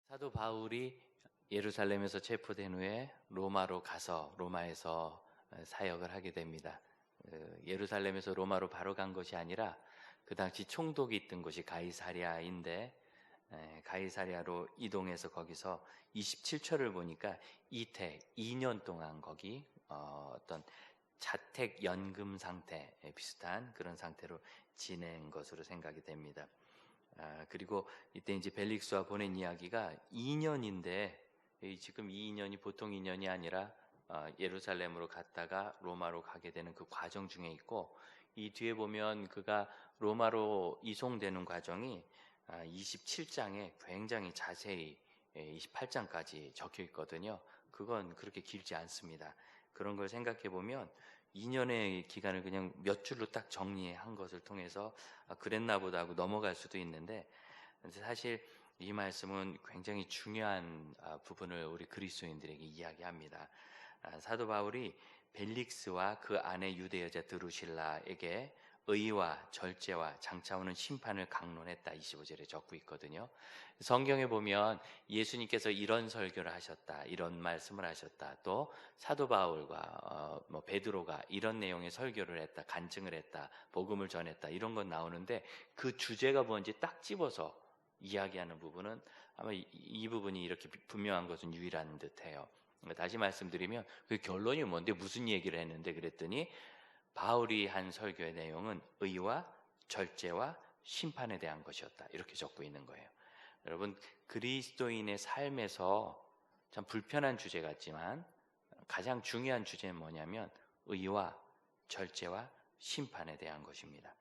사도 바울이 예루살렘에서 체포된 후에 로마로 가서 로마에서 사역을 하게 됩니다. 예루살렘에서 로마로 바로 간 것이 아니라 그 당시 총독이 있던 곳이 가이사랴인데 가이사랴로 이동해서 거기서 27절을 보니까 이태 2년 동안 거기 어떤 자택 연금 상태 비슷한 그런 상태로 지낸 것으로 생각이 됩니다. 그리고 이때 이제 벨릭스와 보낸 이야기가 2년인데 지금 이 2년이 보통 2년이 아니라 예루살렘으로 갔다가 로마로 가게 되는 그 과정 중에 있고, 이 뒤에 보면 그가 로마로 이송되는 과정이 27장에 굉장히 자세히 28장까지 적혀 있거든요. 그건 그렇게 길지 않습니다. 그런 걸 생각해 보면 2년의 기간을 그냥 몇 줄로 딱 정리한 것을 통해서 그랬나 보다 하고 넘어갈 수도 있는데, 사실 이 말씀은 굉장히 중요한 부분을 우리 그리스도인들에게 이야기합니다. 사도 바울이 벨릭스와 그 아내 유대 여자 드루실라에게 의와 절제와 장차 오는 심판을 강론했다, 25절에 적고 있거든요. 성경에 보면 예수님께서 이런 설교를 하셨다, 이런 말씀을 하셨다, 또 사도 바울과 베드로가 이런 내용의 설교를 했다, 간증을 했다, 복음을 전했다, 이런 건 나오는데 그 주제가 뭔지 딱 집어서 이야기하는 부분은 아마 이 부분이 이렇게 분명한 것은 유일한 듯해요. 다시 말씀드리면 그 결론이 뭔데, 무슨 얘기를 했는데 그랬더니 바울이 한 설교의 내용은 의와 절제와 심판에 대한 것이었다, 이렇게 적고 있는 거예요. 여러분, 그리스도인의 삶에서 참 불편한 주제 같지만 가장 중요한 주제는 뭐냐면 의와 절제와 심판에 대한 것입니다.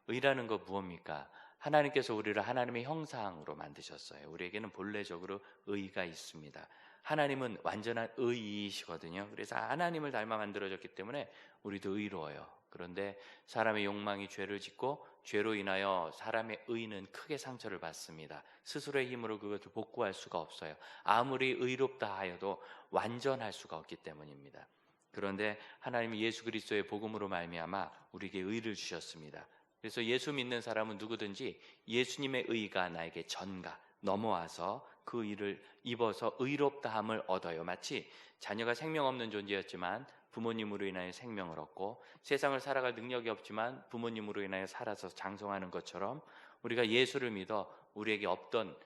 의라는 거 무엇입니까? 하나님께서 우리를 하나님의 형상으로 만드셨어요. 우리에게는 본래적으로 의가 있습니다. 하나님은 완전한 의이시거든요. 그래서 하나님을 닮아 만들어졌기 때문에 우리도 의로워요. 그런데 사람의 욕망이 죄를 짓고 죄로 인하여 사람의 의는 크게 상처를 받습니다. 스스로의 힘으로 그것을 복구할 수가 없어요. 아무리 의롭다 하여도 완전할 수가 없기 때문입니다. 그런데 하나님이 예수 그리스도의 복음으로 말미암아 우리에게 의를 주셨습니다. 그래서 예수 믿는 사람은 누구든지 예수님의 의가 나에게 전가 넘어와서 그 의를 입어서 의롭다함을 얻어요. 마치 자녀가 생명 없는 존재였지만 부모님으로 인하여 생명을 얻고, 세상을 살아갈 능력이 없지만 부모님으로 인하여 살아서 장성하는 것처럼 우리가 예수를 믿어 우리에게 없던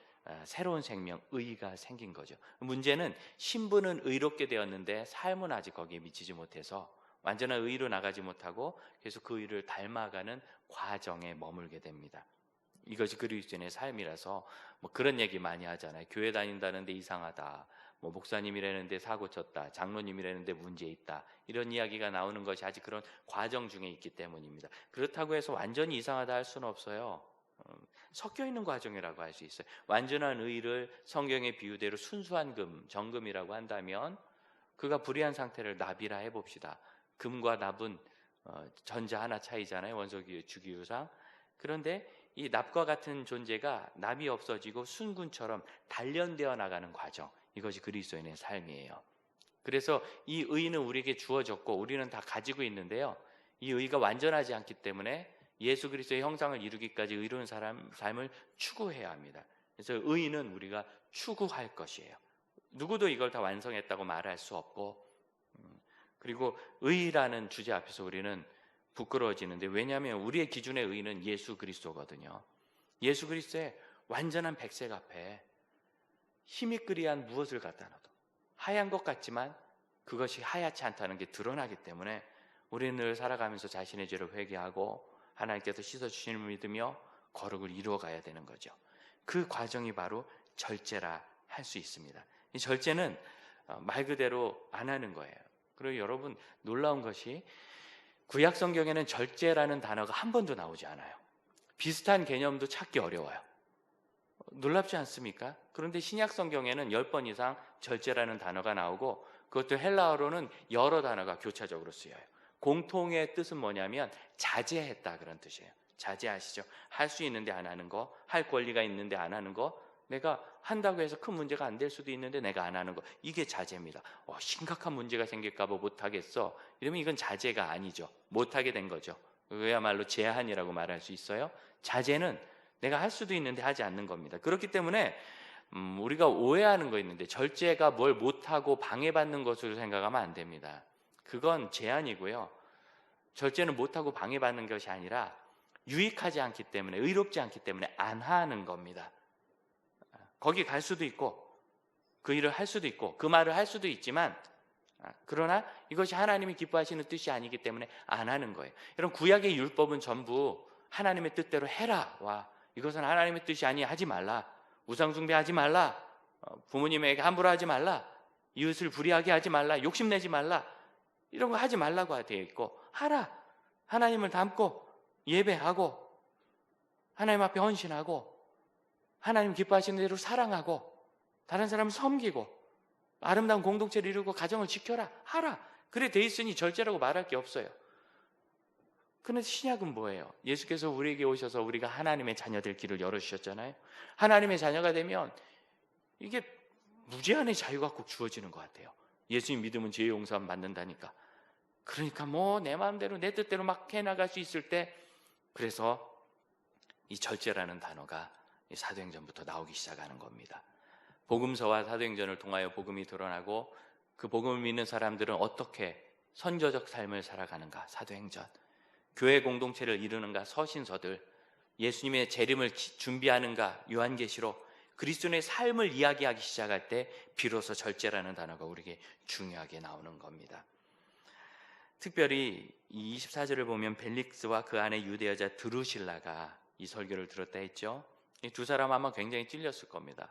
새로운 생명, 의가 생긴 거죠. 문제는 신분은 의롭게 되었는데 삶은 아직 거기에 미치지 못해서 완전한 의로 나가지 못하고 계속 그 의를 닮아가는 과정에 머물게 됩니다. 이것이 그리스도인의 삶이라서 그런 얘기 많이 하잖아요. 교회 다닌다는데 이상하다, 목사님이라는데 사고 쳤다, 장로님이라는데 문제 있다, 이런 이야기가 나오는 것이 아직 그런 과정 중에 있기 때문입니다. 그렇다고 해서 완전히 이상하다 할 수는 없어요. 섞여 있는 과정이라고 할 수 있어요. 완전한 의를 성경의 비유대로 순수한 금, 정금이라고 한다면 그가 불의한 상태를 납이라 해봅시다. 금과 납은 전자 하나 차이잖아요, 원소기 주기율상. 그런데 이 납과 같은 존재가 납이 없어지고 순군처럼 단련되어 나가는 과정, 이것이 그리스도인의 삶이에요. 그래서 이 의는 우리에게 주어졌고 우리는 다 가지고 있는데요, 이 의가 완전하지 않기 때문에 예수 그리스도의 형상을 이루기까지 의로운 삶을 추구해야 합니다. 그래서 의는 우리가 추구할 것이에요. 누구도 이걸 다 완성했다고 말할 수 없고, 그리고 의라는 주제 앞에서 우리는 부끄러워지는데, 왜냐하면 우리의 기준의 의는 예수 그리스도거든요. 예수 그리스도의 완전한 백색 앞에 희미끄리한 무엇을 갖다 놔도 하얀 것 같지만 그것이 하얗지 않다는 게 드러나기 때문에 우리는 늘 살아가면서 자신의 죄를 회개하고 하나님께서 씻어주시는 믿으며 거룩을 이루어가야 되는 거죠. 그 과정이 바로 절제라 할 수 있습니다. 이 절제는 말 그대로 안 하는 거예요. 그리고 여러분, 놀라운 것이 구약 성경에는 절제라는 단어가 한 번도 나오지 않아요. 비슷한 개념도 찾기 어려워요. 놀랍지 않습니까? 그런데 신약 성경에는 10번 이상 절제라는 단어가 나오고, 그것도 헬라어로는 여러 단어가 교차적으로 쓰여요. 공통의 뜻은 뭐냐면 자제했다, 그런 뜻이에요. 자제하시죠. 할 수 있는데 안 하는 거, 할 권리가 있는데 안 하는 거, 내가 한다고 해서 큰 문제가 안 될 수도 있는데 내가 안 하는 거, 이게 자제입니다. 심각한 문제가 생길까 봐 못하겠어, 이러면 이건 자제가 아니죠. 못하게 된 거죠. 그야말로 제한이라고 말할 수 있어요. 자제는 내가 할 수도 있는데 하지 않는 겁니다. 그렇기 때문에 우리가 오해하는 거 있는데 절제가 뭘 못하고 방해받는 것으로 생각하면 안 됩니다. 그건 제한이고요. 절제는 못하고 방해받는 것이 아니라 유익하지 않기 때문에, 의롭지 않기 때문에 안 하는 겁니다. 거기 갈 수도 있고 그 일을 할 수도 있고 그 말을 할 수도 있지만, 그러나 이것이 하나님이 기뻐하시는 뜻이 아니기 때문에 안 하는 거예요. 이런 구약의 율법은 전부 하나님의 뜻대로 해라와 이것은 하나님의 뜻이 아니 하지 말라, 우상 숭배하지 말라, 부모님에게 함부로 하지 말라, 이웃을 불의하게 하지 말라, 욕심내지 말라, 이런 거 하지 말라고 되어 있고, 하라, 하나님을 닮고 예배하고 하나님 앞에 헌신하고 하나님 기뻐하시는 대로 사랑하고 다른 사람을 섬기고 아름다운 공동체를 이루고 가정을 지켜라, 하라. 그래 돼 있으니 절제라고 말할 게 없어요. 그런데 신약은 뭐예요? 예수께서 우리에게 오셔서 우리가 하나님의 자녀 될 길을 열어주셨잖아요. 하나님의 자녀가 되면 이게 무제한의 자유가 꼭 주어지는 것 같아요. 예수님 믿으면 죄 용서함 받는다니까. 그러니까 뭐 내 마음대로 내 뜻대로 막 해나갈 수 있을 때, 그래서 이 절제라는 단어가 사도행전부터 나오기 시작하는 겁니다. 복음서와 사도행전을 통하여 복음이 드러나고 그 복음을 믿는 사람들은 어떻게 선교적 삶을 살아가는가, 사도행전. 교회 공동체를 이루는가, 서신서들. 예수님의 재림을 준비하는가, 요한계시록. 그리스도의 삶을 이야기하기 시작할 때 비로소 절제라는 단어가 우리에게 중요하게 나오는 겁니다. 특별히 이 24절을 보면 벨릭스와 그 안에 유대 여자 드루실라가 이 설교를 들었다 했죠. 이 두 사람 아마 굉장히 찔렸을 겁니다.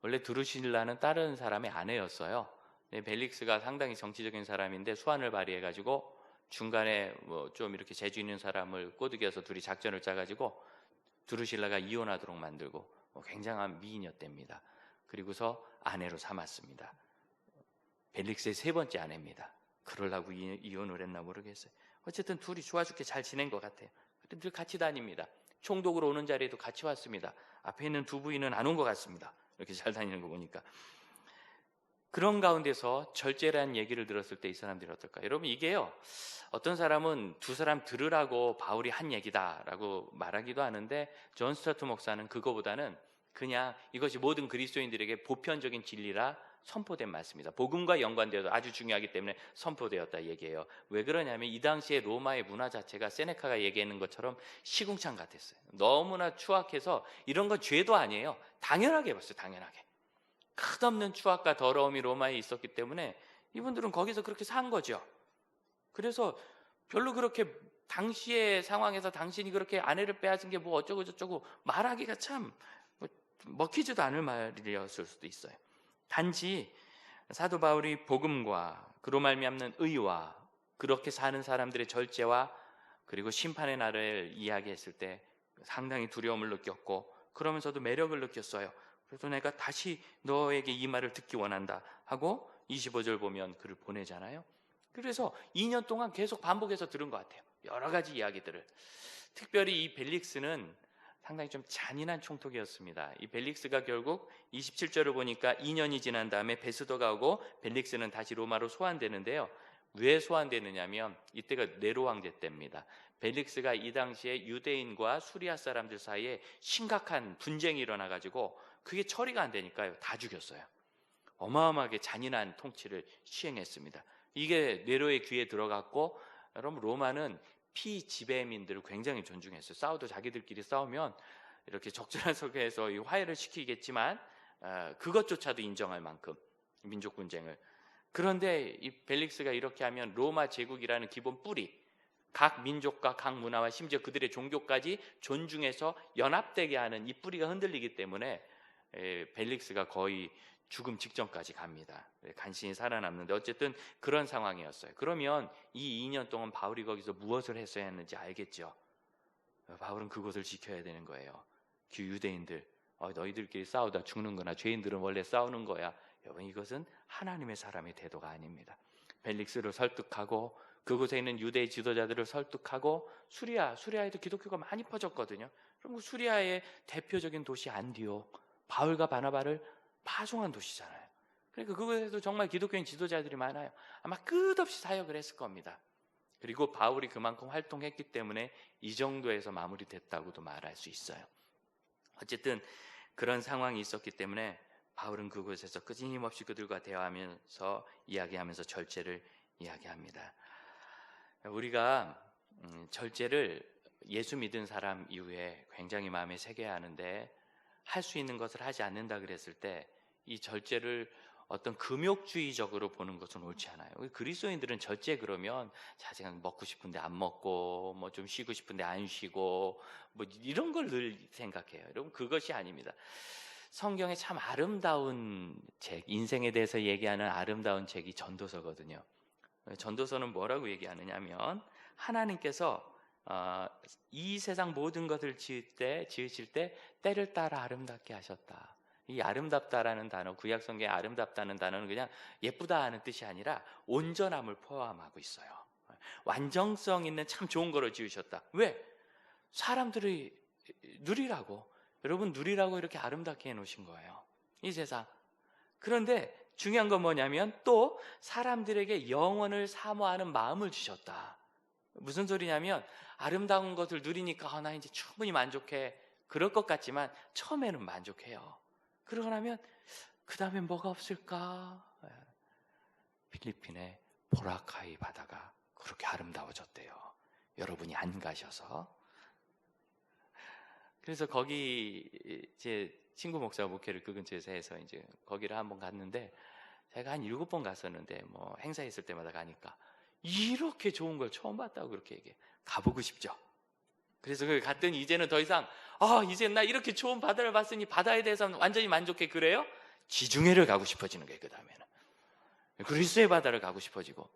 원래 드루실라는 다른 사람의 아내였어요. 벨릭스가 상당히 정치적인 사람인데 수완을 발휘해가지고 중간에 뭐 좀 이렇게 재주 있는 사람을 꼬드겨서 둘이 작전을 짜가지고 드루실라가 이혼하도록 만들고 굉장한 미인이었답니다. 그리고서 아내로 삼았습니다. 벨릭스의 세 번째 아내입니다. 그러려고 이혼을 했나 모르겠어요. 어쨌든 둘이 좋아 죽게 잘 지낸 것 같아요. 늘 같이 다닙니다. 총독으로 오는 자리에도 같이 왔습니다. 앞에 있는 두 부인은 안 온 것 같습니다. 이렇게 잘 다니는 거 보니까. 그런 가운데서 절제라는 얘기를 들었을 때 이 사람들이 어떨까요? 여러분, 이게요, 어떤 사람은 두 사람 들으라고 바울이 한 얘기다라고 말하기도 하는데, 존 스타트 목사는 그거보다는 그냥 이것이 모든 그리스도인들에게 보편적인 진리라 선포된 말씀입니다. 복음과 연관되어서 아주 중요하기 때문에 선포되었다 얘기해요. 왜 그러냐면 이 당시에 로마의 문화 자체가 세네카가 얘기하는 것처럼 시궁창 같았어요. 너무나 추악해서 이런 건 죄도 아니에요. 당연하게 봤어요. 당연하게. 끝없는 추악과 더러움이 로마에 있었기 때문에 이분들은 거기서 그렇게 산 거죠. 그래서 별로 그렇게 당시의 상황에서 당신이 그렇게 아내를 빼앗은 게 뭐 어쩌고 저쩌고 말하기가 참 먹히지도 않을 말이었을 수도 있어요. 단지 사도 바울이 복음과 그로 말미암는 의와 그렇게 사는 사람들의 절제와 그리고 심판의 날을 이야기했을 때 상당히 두려움을 느꼈고, 그러면서도 매력을 느꼈어요. 그래서 내가 다시 너에게 이 말을 듣기 원한다 하고 25절 보면 그를 보내잖아요. 그래서 2년 동안 계속 반복해서 들은 것 같아요. 여러 가지 이야기들을. 특별히 이 벨릭스는 상당히 좀 잔인한 총독이었습니다. 이 벨릭스가 결국 27절을 보니까 2년이 지난 다음에 베스도가 오고 벨릭스는 다시 로마로 소환되는데요. 왜 소환되느냐면 이때가 네로 황제 때입니다. 벨릭스가 이 당시에 유대인과 수리아 사람들 사이에 심각한 분쟁이 일어나가지고 그게 처리가 안 되니까요, 다 죽였어요. 어마어마하게 잔인한 통치를 시행했습니다. 이게 네로의 귀에 들어갔고, 여러분 로마는 피지배민들을 굉장히 존중했어요. 싸워도 자기들끼리 싸우면 이렇게 적절한 속에서 화해를 시키겠지만 그것조차도 인정할 만큼 민족 분쟁을. 그런데 이 벨릭스가 이렇게 하면 로마 제국이라는 기본 뿌리, 각 민족과 각 문화와 심지어 그들의 종교까지 존중해서 연합되게 하는 이 뿌리가 흔들리기 때문에 벨릭스가 거의 죽음 직전까지 갑니다. 간신히 살아남는데 어쨌든 그런 상황이었어요. 그러면 이 2년 동안 바울이 거기서 무엇을 했어야 했는지 알겠죠. 바울은 그곳을 지켜야 되는 거예요. 그 유대인들, 너희들끼리 싸우다 죽는 거나 죄인들은 원래 싸우는 거야. 여러분, 이것은 하나님의 사람의 태도가 아닙니다. 벨릭스를 설득하고 그곳에 있는 유대 지도자들을 설득하고 수리아에도 기독교가 많이 퍼졌거든요. 그럼 수리아의 대표적인 도시 안디옥, 바울과 바나바를 파송한 도시잖아요. 그러니까 그곳에도 정말 기독교인 지도자들이 많아요. 아마 끝없이 사역을 했을 겁니다. 그리고 바울이 그만큼 활동했기 때문에 이 정도에서 마무리됐다고도 말할 수 있어요. 어쨌든 그런 상황이 있었기 때문에 바울은 그곳에서 끊임없이 그들과 대화하면서 이야기하면서 절제를 이야기합니다. 우리가 절제를 예수 믿은 사람 이후에 굉장히 마음에 새겨야 하는데 할 수 있는 것을 하지 않는다 그랬을 때 이 절제를 어떤 금욕주의적으로 보는 것은 옳지 않아요. 그리스도인들은 절제 그러면 자기가 먹고 싶은데 안 먹고 뭐 좀 쉬고 싶은데 안 쉬고 뭐 이런 걸 늘 생각해요. 여러분 그것이 아닙니다. 성경에 참 아름다운 책, 인생에 대해서 얘기하는 아름다운 책이 전도서거든요. 전도서는 뭐라고 얘기하느냐면 하나님께서 이 세상 모든 것을 지으실 때 때를 따라 아름답게 하셨다. 이 아름답다라는 단어, 구약 성경에 아름답다는 단어는 그냥 예쁘다 하는 뜻이 아니라 온전함을 포함하고 있어요. 완전성 있는 참 좋은 거로 지으셨다. 왜? 사람들이 누리라고, 여러분 누리라고 이렇게 아름답게 해놓으신 거예요, 이 세상. 그런데 중요한 건 뭐냐면 또 사람들에게 영원을 사모하는 마음을 주셨다. 무슨 소리냐면 아름다운 것을 누리니까 나 이제 충분히 만족해, 그럴 것 같지만 처음에는 만족해요. 그러고 나면 그 다음에 뭐가 없을까? 필리핀의 보라카이 바다가 그렇게 아름다워졌대요. 여러분이 안 가셔서. 그래서 거기 제 친구 목사가 목회를 그 근처에서 해서 이제 거기를 한번 갔는데, 제가 한 7번 갔었는데 뭐 행사 있을 때마다 가니까 이렇게 좋은 걸 처음 봤다고 그렇게 얘기해. 가보고 싶죠. 그래서 거기 갔더니 이제는 더 이상 이제 나 이렇게 좋은 바다를 봤으니 바다에 대해서는 완전히 만족해. 그래요? 지중해를 가고 싶어지는 거예요. 그 다음에는 그리스의 바다를 가고 싶어지고.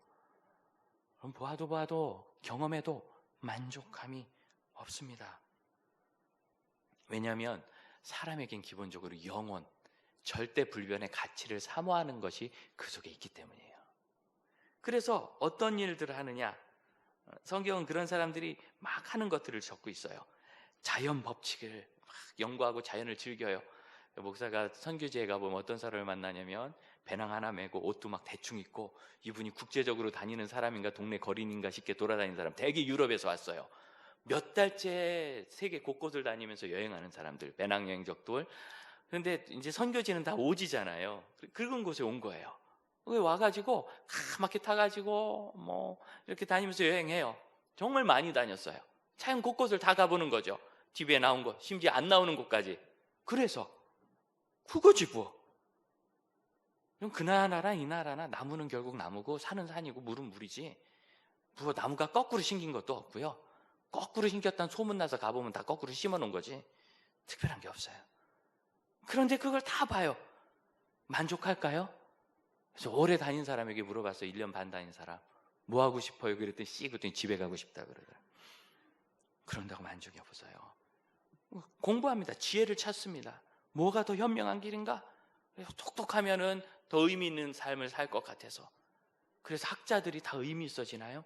그럼 봐도 경험해도 만족함이 없습니다. 왜냐하면 사람에겐 기본적으로 영원, 절대 불변의 가치를 사모하는 것이 그 속에 있기 때문이에요. 그래서 어떤 일들을 하느냐, 성경은 그런 사람들이 막 하는 것들을 적고 있어요. 자연 법칙을 막 연구하고 자연을 즐겨요. 목사가 선교지에 가보면 어떤 사람을 만나냐면 배낭 하나 메고 옷도 막 대충 입고, 이분이 국제적으로 다니는 사람인가 동네 거린인가 싶게 돌아다니는 사람, 대개 유럽에서 왔어요. 몇 달째 세계 곳곳을 다니면서 여행하는 사람들, 배낭여행족들. 그런데 이제 선교지는 다 오지잖아요. 긁은 곳에 온 거예요. 와가지고 까맣게 타가지고 뭐 이렇게 다니면서 여행해요. 정말 많이 다녔어요. 자연 곳곳을 다 가보는 거죠. TV에 나온 거, 심지어 안 나오는 곳까지. 그래서 그거지 뭐. 그럼 그 나라나 이 나라나 나무는 결국 나무고 산은 산이고 물은 물이지, 뭐 나무가 거꾸로 심긴 것도 없고요. 거꾸로 심겼다는 소문나서 가보면 다 거꾸로 심어놓은 거지 특별한 게 없어요. 그런데 그걸 다 봐요. 만족할까요? 그래서 오래 다닌 사람에게 물어봤어요. 1년 반 다닌 사람, 뭐 하고 싶어요? 그랬더니 그랬더니 집에 가고 싶다 그러더라고요. 그런다고 만족이 없어요. 공부합니다. 지혜를 찾습니다. 뭐가 더 현명한 길인가? 똑똑하면은 더 의미 있는 삶을 살 것 같아서. 그래서 학자들이 다 의미 있어지나요?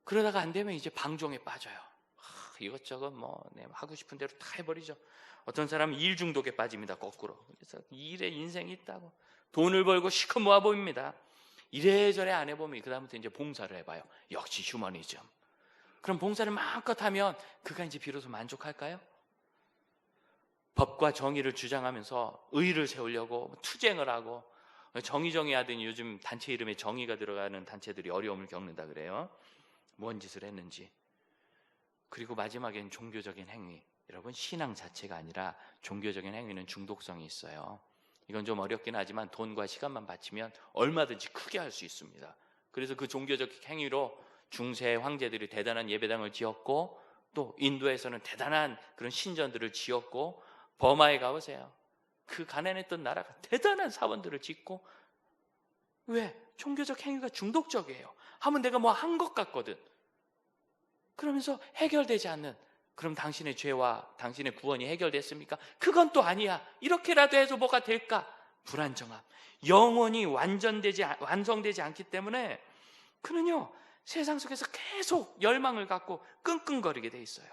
그러다가 안 되면 이제 방종에 빠져요. 이것저것 뭐 하고 싶은 대로 다 해버리죠. 어떤 사람은 일 중독에 빠집니다. 거꾸로. 그래서 일에 인생이 있다고 돈을 벌고 시커 모아 보입니다. 이래저래 안 해보면 그 다음부터 이제 봉사를 해봐요. 역시 휴머니즘. 그럼 봉사를 마음껏 하면 그가 이제 비로소 만족할까요? 법과 정의를 주장하면서 의를 세우려고 투쟁을 하고 정의 하더니 요즘 단체 이름에 정의가 들어가는 단체들이 어려움을 겪는다 그래요. 뭔 짓을 했는지. 그리고 마지막엔 종교적인 행위. 여러분, 신앙 자체가 아니라 종교적인 행위는 중독성이 있어요. 이건 좀 어렵긴 하지만 돈과 시간만 바치면 얼마든지 크게 할 수 있습니다. 그래서 그 종교적 행위로 중세 황제들이 대단한 예배당을 지었고, 또 인도에서는 대단한 그런 신전들을 지었고, 버마에 가보세요. 그 가난했던 나라가 대단한 사원들을 짓고. 왜? 종교적 행위가 중독적이에요. 하면 내가 뭐 한 것 같거든. 그러면서 해결되지 않는, 그럼 당신의 죄와 당신의 구원이 해결됐습니까? 그건 또 아니야. 이렇게라도 해서 뭐가 될까? 불안정함. 영혼이 완성되지 않기 때문에 그는요, 세상 속에서 계속 열망을 갖고 끙끙거리게 돼 있어요.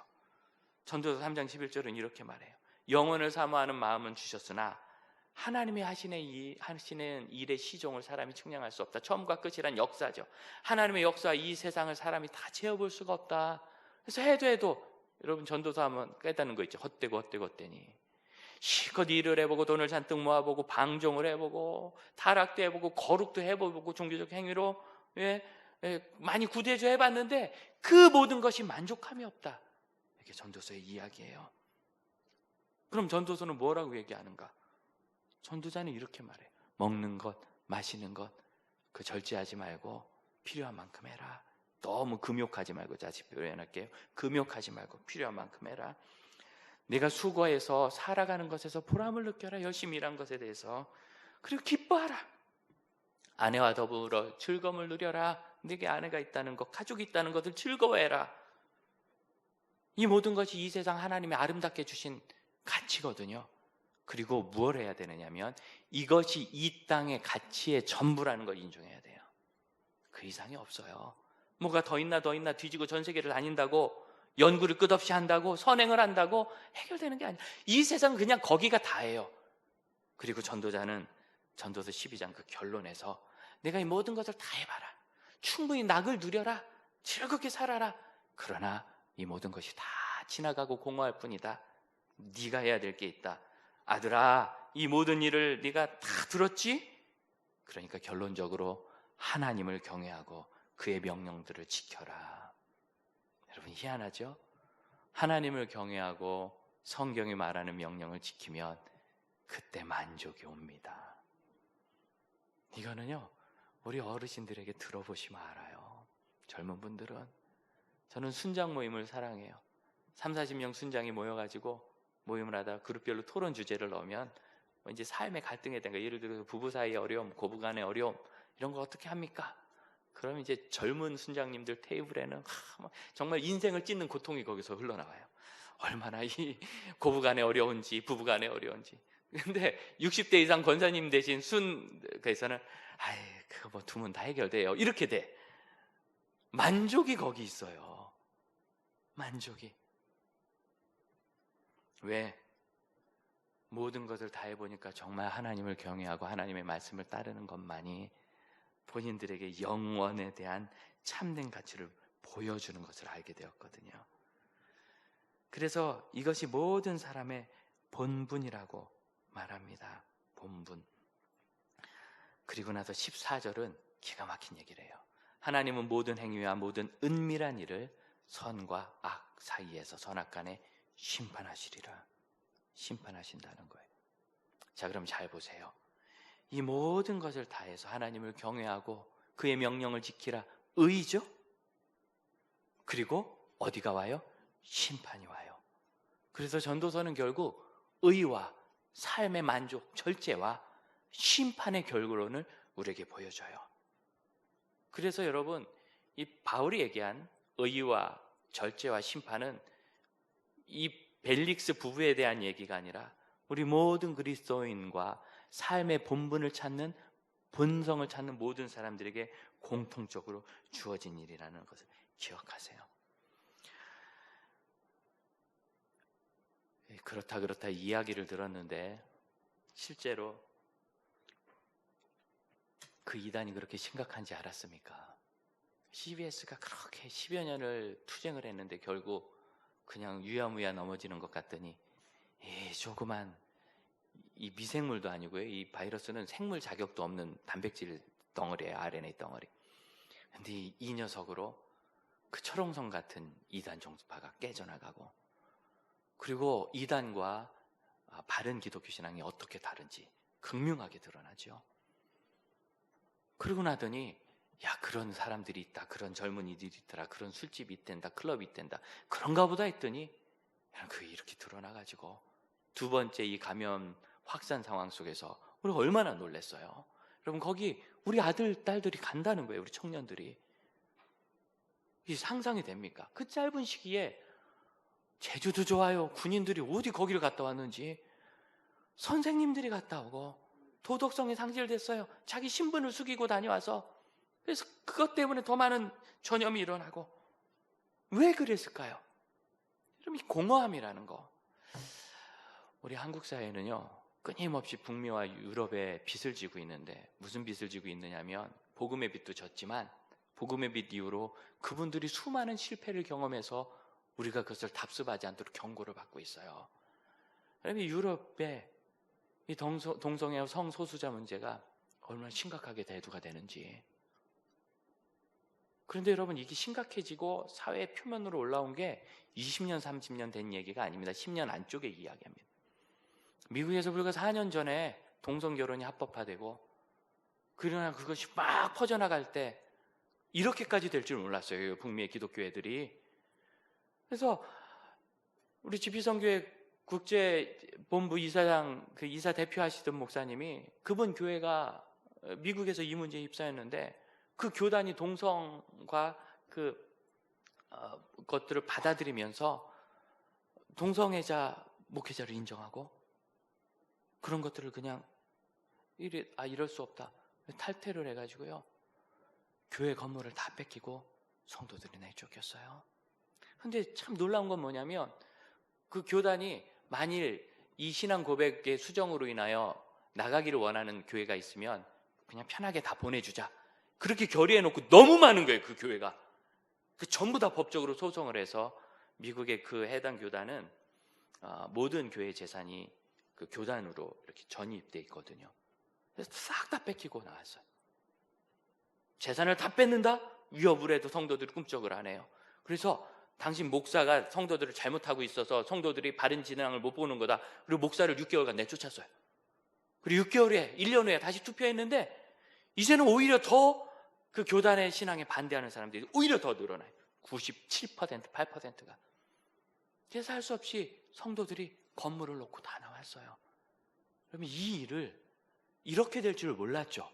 전도서 3장 11절은 이렇게 말해요. 영혼을 사모하는 마음은 주셨으나 하나님이 하시는 일의 시종을 사람이 측량할 수 없다. 처음과 끝이란 역사죠. 하나님의 역사와 이 세상을 사람이 다 재어볼 수가 없다. 그래서 해도 여러분 전도서 하면 깨닫는 거 있죠. 헛되고 헛되니 실컷 일을 해보고 돈을 잔뜩 모아보고 방종을 해보고 타락도 해보고 거룩도 해보고 종교적 행위로 많이 구대주 해봤는데 그 모든 것이 만족함이 없다. 이게 전도서의 이야기예요. 그럼 전도서는 뭐라고 얘기하는가? 전도자는 이렇게 말해요. 먹는 것, 마시는 것, 그 절제하지 말고 필요한 만큼 해라. 너무 금욕하지 말고, 다시 표현할게요. 금욕하지 말고 필요한 만큼 해라. 내가 수고해서 살아가는 것에서 보람을 느껴라. 열심히 일한 것에 대해서. 그리고 기뻐하라. 아내와 더불어 즐거움을 누려라. 네게 아내가 있다는 것, 가족이 있다는 것을 즐거워해라. 이 모든 것이 이 세상 하나님의 아름답게 주신 가치거든요. 그리고 무엇을 해야 되느냐면 이것이 이 땅의 가치의 전부라는 걸 인정해야 돼요. 그 이상이 없어요. 뭐가 더 있나 뒤지고 전 세계를 다닌다고, 연구를 끝없이 한다고, 선행을 한다고 해결되는 게 아니에요. 이 세상은 그냥 거기가 다예요. 그리고 전도자는 전도서 12장 그 결론에서 내가 이 모든 것을 다 해봐라. 충분히 낙을 누려라. 즐겁게 살아라. 그러나 이 모든 것이 다 지나가고 공허할 뿐이다. 네가 해야 될 게 있다. 아들아, 이 모든 일을 네가 다 들었지? 그러니까 결론적으로 하나님을 경외하고 그의 명령들을 지켜라. 여러분, 희한하죠? 하나님을 경외하고 성경이 말하는 명령을 지키면 그때 만족이 옵니다. 이거는요, 우리 어르신들에게 들어보시면 알아요. 젊은 분들은. 저는 순장 모임을 사랑해요. 30-40명 순장이 모여가지고 모임을 하다 그룹별로 토론 주제를 넣으면 이제 삶의 갈등에 대한 거, 예를 들어서 부부 사이의 어려움, 고부 간의 어려움, 이런 거 어떻게 합니까? 그럼 이제 젊은 순장님들 테이블에는 정말 인생을 찢는 고통이 거기서 흘러나와요. 얼마나 이 고부 간에 어려운지, 부부 간에 어려운지. 근데 60대 이상 권사님 되신 순에서는 아이, 그거 뭐 두면 다 해결돼요. 이렇게 돼. 만족이 거기 있어요. 만족이. 왜? 모든 것을 다 해보니까 정말 하나님을 경외하고 하나님의 말씀을 따르는 것만이 본인들에게 영원에 대한 참된 가치를 보여주는 것을 알게 되었거든요. 그래서 이것이 모든 사람의 본분이라고 말합니다. 본분. 그리고 나서 14절은 기가 막힌 얘기를 해요. 하나님은 모든 행위와 모든 은밀한 일을 선과 악 사이에서 선악간에 심판하시리라. 심판하신다는 거예요. 자, 그럼 잘 보세요. 이 모든 것을 다해서 하나님을 경외하고 그의 명령을 지키라. 의죠? 그리고 어디가 와요? 심판이 와요. 그래서 전도서는 결국 의와 삶의 만족, 절제와 심판의 결론을 우리에게 보여줘요. 그래서 여러분, 이 바울이 얘기한 의와 절제와 심판은 이 벨릭스 부부에 대한 얘기가 아니라 우리 모든 그리스도인과 삶의 본분을 찾는, 본성을 찾는 모든 사람들에게 공통적으로 주어진 일이라는 것을 기억하세요. 그렇다 이야기를 들었는데 실제로 그 이단이 그렇게 심각한지 알았습니까? CBS가 그렇게 10여 년을 투쟁을 했는데 결국 그냥 유야무야 넘어지는 것 같더니 이 조그만 이 미생물도 아니고요. 이 바이러스는 생물 자격도 없는 단백질 덩어리예요. RNA 덩어리. 근데 이 녀석으로 그 철옹성 같은 이단 종파가 깨져나가고, 그리고 이단과 바른 기독교 신앙이 어떻게 다른지 극명하게 드러나죠. 그러고 나더니 야, 그런 사람들이 있다, 그런 젊은이들이 있더라, 그런 술집이 있댄다, 클럽이 있댄다, 그런가 보다 했더니 그게 이렇게 드러나가지고 두 번째 이 감염 확산 상황 속에서 우리가 얼마나 놀랐어요. 여러분, 거기 우리 아들, 딸들이 간다는 거예요. 우리 청년들이. 이게 상상이 됩니까? 그 짧은 시기에 제주도 좋아요. 군인들이 어디 거기를 갔다 왔는지, 선생님들이 갔다 오고, 도덕성이 상실됐어요. 자기 신분을 숙이고 다녀와서. 그래서 그것 때문에 더 많은 전염이 일어나고. 왜 그랬을까요? 여러분, 이 공허함이라는 거. 우리 한국 사회는요, 끊임없이 북미와 유럽에 빚을 지고 있는데, 무슨 빚을 지고 있느냐면 복음의 빚도 졌지만 복음의 빚 이후로 그분들이 수많은 실패를 경험해서 우리가 그것을 답습하지 않도록 경고를 받고 있어요. 그러면 유럽의 이 동성애 성소수자 문제가 얼마나 심각하게 대두가 되는지. 그런데 여러분, 이게 심각해지고 사회 표면으로 올라온 게 20년, 30년 된 얘기가 아닙니다. 10년 안쪽의 이야기입니다. 미국에서 불과 4년 전에 동성결혼이 합법화되고, 그러나 그것이 막 퍼져나갈 때 이렇게까지 될 줄 몰랐어요, 북미의 기독교회들이. 그래서 우리 지피성교회 국제본부 이사장, 그 이사 대표하시던 목사님이, 그분 교회가 미국에서 이 문제에 휩싸였는데 그 교단이 동성과 것들을 받아들이면서 동성애자 목회자를 인정하고, 그런 것들을 그냥 이럴 수 없다, 탈퇴를 해가지고요, 교회 건물을 다 뺏기고 성도들이 내쫓겼어요. 근데 참 놀라운 건 뭐냐면, 그 교단이 만일 이 신앙 고백의 수정으로 인하여 나가기를 원하는 교회가 있으면 그냥 편하게 다 보내주자, 그렇게 결의해놓고 너무 많은 거예요. 그 교회가 전부 다 법적으로 소송을 해서 미국의 그 해당 교단은 모든 교회 재산이 그 교단으로 이렇게 전입돼 있거든요. 그래서 싹 다 뺏기고 나왔어요. 재산을 다 뺏는다? 위협을 해도 성도들이 꿈쩍을 안 해요. 그래서 당신 목사가 성도들을 잘못하고 있어서 성도들이 바른 진앙을 못 보는 거다, 그리고 목사를 6개월간 내쫓았어요. 그리고 6개월 후에, 1년 후에 다시 투표했는데, 이제는 오히려 더 그 교단의 신앙에 반대하는 사람들이 오히려 더 늘어나요. 97%, 8%가. 그래서 할 수 없이 성도들이 건물을 놓고 다 나왔어요. 그러면 이 일을 이렇게 될 줄 몰랐죠.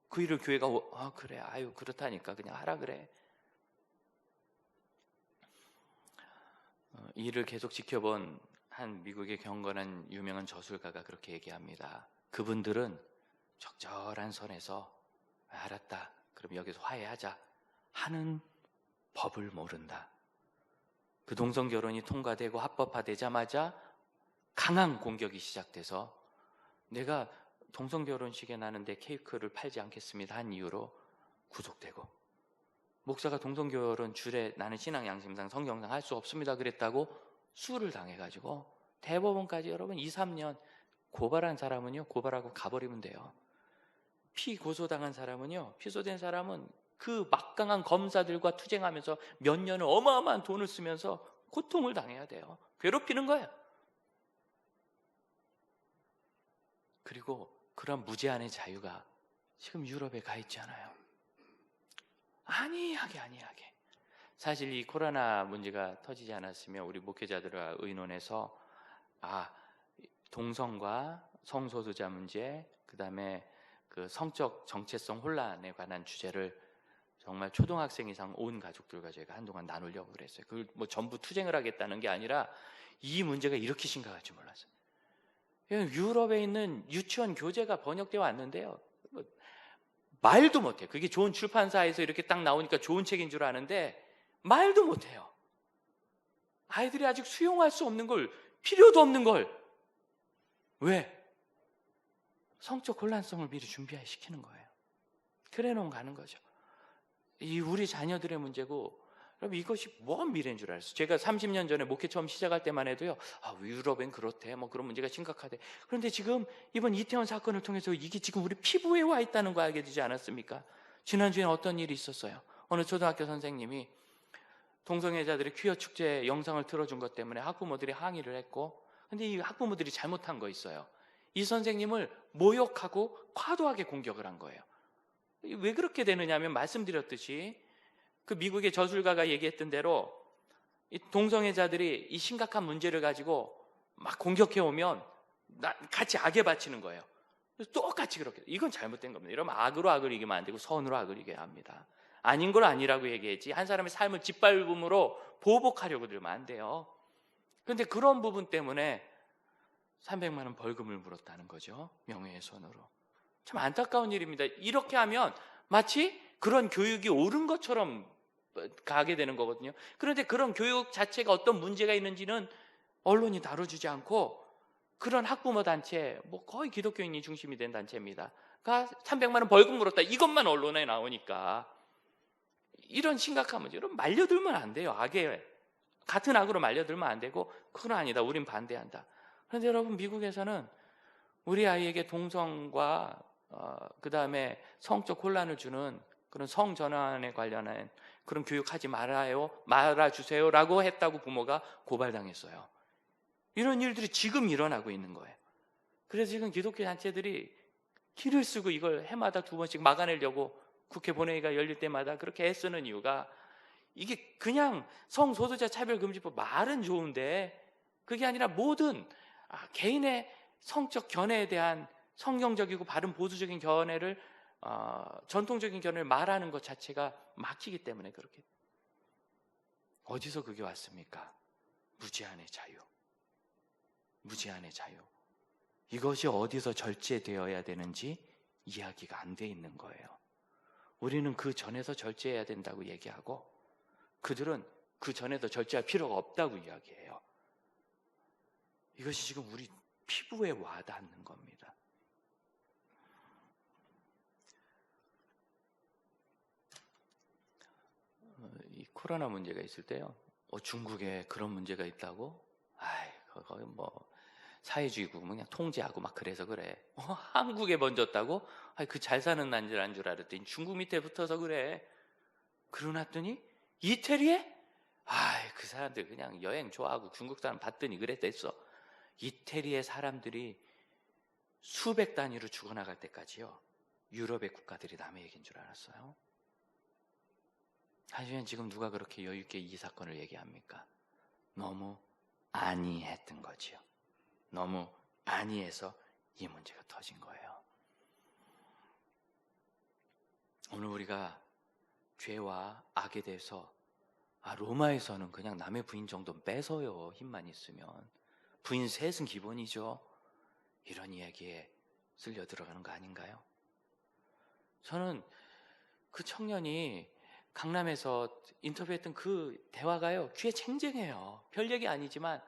그 일을 교회가 그래, 아유 그렇다니까 그냥 하라 그래. 이 일을 계속 지켜본 한 미국의 경건한 유명한 저술가가 그렇게 얘기합니다. 그분들은 적절한 선에서 알았다, 그럼 여기서 화해하자 하는 법을 모른다. 그 동성결혼이 통과되고 합법화되자마자 강한 공격이 시작돼서, 내가 동성결혼식에 나는데 케이크를 팔지 않겠습니다 한 이유로 구속되고, 목사가 동성결혼 주례 나는 신앙 양심상 성경상 할 수 없습니다 그랬다고 수를 당해가지고 대법원까지 여러분 2, 3년 고발한 사람은요, 고발하고 가버리면 돼요. 피고소당한 사람은요, 피소된 사람은 그 막강한 검사들과 투쟁하면서 몇 년을 어마어마한 돈을 쓰면서 고통을 당해야 돼요. 괴롭히는 거예요. 그리고 그런 무제한의 자유가 지금 유럽에 가 있잖아요. 아니하게. 사실 이 코로나 문제가 터지지 않았으면 우리 목회자들과 의논해서 동성과 성소수자 문제, 그 다음에 그 성적 정체성 혼란에 관한 주제를 정말 초등학생 이상 온 가족들과 저희가 한동안 나누려고 그랬어요. 그걸 뭐 전부 투쟁을 하겠다는 게 아니라 이 문제가 이렇게 심각할 줄 몰랐어요. 유럽에 있는 유치원 교재가 번역되어 왔는데요, 말도 못해요. 그게 좋은 출판사에서 이렇게 딱 나오니까 좋은 책인 줄 아는데 말도 못해요. 아이들이 아직 수용할 수 없는 걸, 필요도 없는 걸. 왜? 성적 혼란성을 미리 준비시키는 거예요. 그래 놓은 가는 거죠. 이 우리 자녀들의 문제고, 여러분 이것이 뭔 미래인 줄 알았어요. 제가 30년 전에 목회 처음 시작할 때만 해도요, 유럽엔 그렇대, 뭐 그런 문제가 심각하대. 그런데 지금 이번 이태원 사건을 통해서 이게 지금 우리 피부에 와 있다는 거 알게 되지 않았습니까? 지난주에는 어떤 일이 있었어요. 어느 초등학교 선생님이 동성애자들이 퀴어 축제 영상을 틀어준 것 때문에 학부모들이 항의를 했고, 근데 이 학부모들이 잘못한 거 있어요. 이 선생님을 모욕하고 과도하게 공격을 한 거예요. 왜 그렇게 되느냐면, 말씀드렸듯이 그 미국의 저술가가 얘기했던 대로 이 동성애자들이 이 심각한 문제를 가지고 막 공격해 오면 같이 악에 바치는 거예요. 그래서 똑같이 그렇게, 이건 잘못된 겁니다. 이러면 악으로 악을 이기면 안 되고 선으로 악을 이겨야 합니다. 아닌 걸 아니라고 얘기했지, 한 사람의 삶을 짓밟음으로 보복하려고 들면 안 돼요. 그런데 그런 부분 때문에 300만 원 벌금을 물었다는 거죠. 명예훼손으로. 참 안타까운 일입니다. 이렇게 하면 마치 그런 교육이 옳은 것처럼 가게 되는 거거든요. 그런데 그런 교육 자체가 어떤 문제가 있는지는 언론이 다뤄주지 않고, 그런 학부모 단체, 뭐 거의 기독교인이 중심이 된 단체입니다. 300만 원 벌금 물었다, 이것만 언론에 나오니까 이런 심각한 문제, 여러분 말려들면 안 돼요. 악에 같은 악으로 말려들면 안 되고, 그건 아니다, 우린 반대한다. 그런데 여러분, 미국에서는 우리 아이에게 동성과 그 다음에 성적 혼란을 주는 그런 성전환에 관련한 그런 교육하지 말아주세요라고 했다고 부모가 고발당했어요. 이런 일들이 지금 일어나고 있는 거예요. 그래서 지금 기독교 단체들이 기를 쓰고 이걸 해마다 2번씩 막아내려고 국회 본회의가 열릴 때마다 그렇게 애쓰는 이유가, 이게 그냥 성소수자 차별금지법 말은 좋은데 그게 아니라 모든 개인의 성적 견해에 대한 성경적이고 바른 보수적인 견해를, 전통적인 견해를 말하는 것 자체가 막히기 때문에 그렇게. 어디서 그게 왔습니까? 무제한의 자유. 무제한의 자유. 이것이 어디서 절제되어야 되는지 이야기가 안 돼 있는 거예요. 우리는 그 전에서 절제해야 된다고 얘기하고, 그들은 그 전에도 절제할 필요가 없다고 이야기해요. 이것이 지금 우리 피부에 와닿는 겁니다. 이 코로나 문제가 있을 때요, 중국에 그런 문제가 있다고? 거기 뭐 사회주의 국면 그냥 통제하고 막 그래서 그래. 한국에 번졌다고? 그 잘 사는 나라인 줄 알았더니 중국 밑에 붙어서 그래. 그러놨더니 이태리에? 그 사람들 그냥 여행 좋아하고 중국 사람 봤더니 그랬댔어. 이태리의 사람들이 수백 단위로 죽어나갈 때까지요, 유럽의 국가들이 남의 얘기인 줄 알았어요. 하지만 지금 누가 그렇게 여유있게 이 사건을 얘기합니까? 너무 안이했던 거지요. 너무 안이해서 이 문제가 터진 거예요. 오늘 우리가 죄와 악에 대해서, 로마에서는 그냥 남의 부인 정도는 뺏어요. 힘만 있으면. 부인 셋은 기본이죠. 이런 이야기에 쓸려 들어가는 거 아닌가요? 저는 그 청년이 강남에서 인터뷰했던 그 대화가요, 귀에 쟁쟁해요. 별 얘기 아니지만,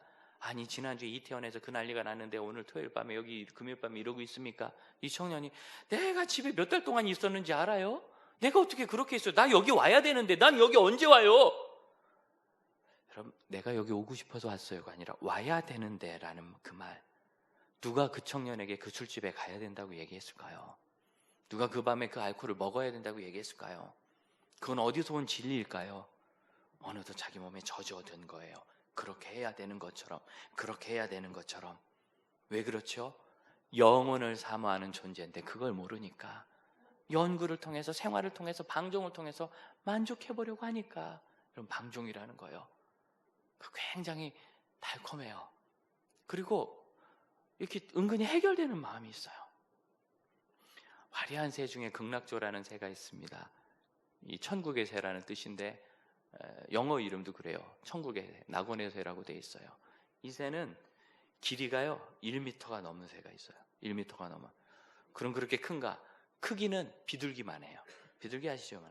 지난주에 이태원에서 그 난리가 났는데 오늘 토요일 밤에 여기 금요일 밤에 이러고 있습니까? 이 청년이, 내가 집에 몇 달 동안 있었는지 알아요? 내가 어떻게 그렇게 있어요? 나 여기 와야 되는데 난 여기 언제 와요? 그럼 내가 여기 오고 싶어서 왔어요가 아니라 와야 되는데 라는 그 말, 누가 그 청년에게 그 술집에 가야 된다고 얘기했을까요? 누가 그 밤에 그 알코올을 먹어야 된다고 얘기했을까요? 그건 어디서 온 진리일까요? 어느덧 자기 몸에 젖어든 거예요. 그렇게 해야 되는 것처럼, 그렇게 해야 되는 것처럼. 왜 그렇죠? 영혼을 사모하는 존재인데 그걸 모르니까, 연구를 통해서, 생활을 통해서, 방종을 통해서 만족해보려고 하니까, 그럼 방종이라는 거예요. 굉장히 달콤해요. 그리고 이렇게 은근히 해결되는 마음이 있어요. 화려한 새 중에 극락조라는 새가 있습니다. 이 천국의 새라는 뜻인데 영어 이름도 그래요. 천국의 새, 낙원의 새라고 되어 있어요. 이 새는 길이가요 1m가 넘는 새가 있어요. 1m가 넘어. 그럼 그렇게 큰가? 크기는 비둘기만 해요. 비둘기 아시죠?